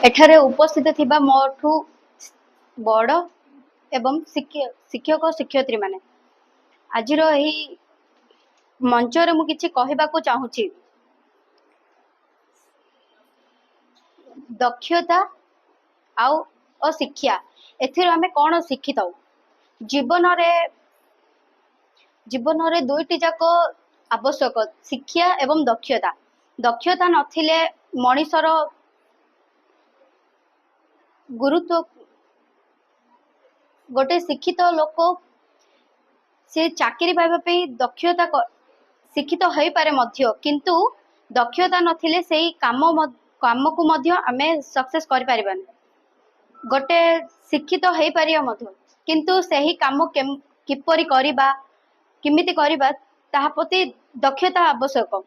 एठारे उपस्थित थिबा मोठू बड़ एवं शिक्षक शिक्षयित्री माने आजिर एही मंचरे मु किछि कहिबाकू चाहूछि। दक्षता आउ अशिक्षा एथिर आमे कोन शिखिताउ जीवन रे दुईटी जाक आवश्यक शिक्षा एवं दक्षता। दक्षता नथिले मଣିषर गुरुत्व गोटे शिक्षित लोक से चाकरी पाइबा पे दक्षता शिक्षित हो पारे मध्य किंतु दक्षता नथिले सेही काम को मध्य आमे सक्सेस कर परिबानी। गोटे शिक्षित हो पारिया मध्य किंतु सेही काम किपरि करिबा किमिति करिबा ताहा प्रति दक्षता आवश्यक।